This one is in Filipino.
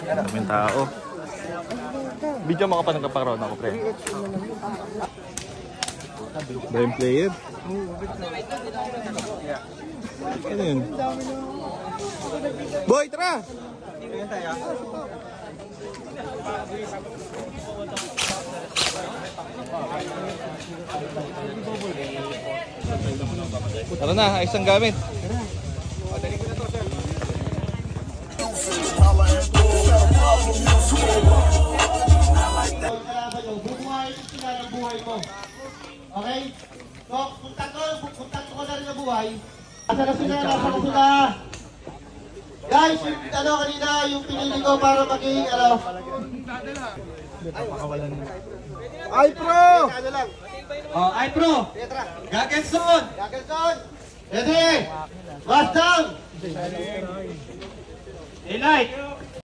Daming tao. Video mo ka pa nagkaparoon ako, pre. Daming player. Ano yun? Boy, tara! Tara na, ayos ang gamit. Bubuhay sila ng buhay mo. Okay? So, kung tatlo ko na rin ang buhay, nasa na sila. Guys, yung kanina, yung pinili ko para maging, iPro! Oh, iPro! Gagelson! Ready! Last down! Daylight!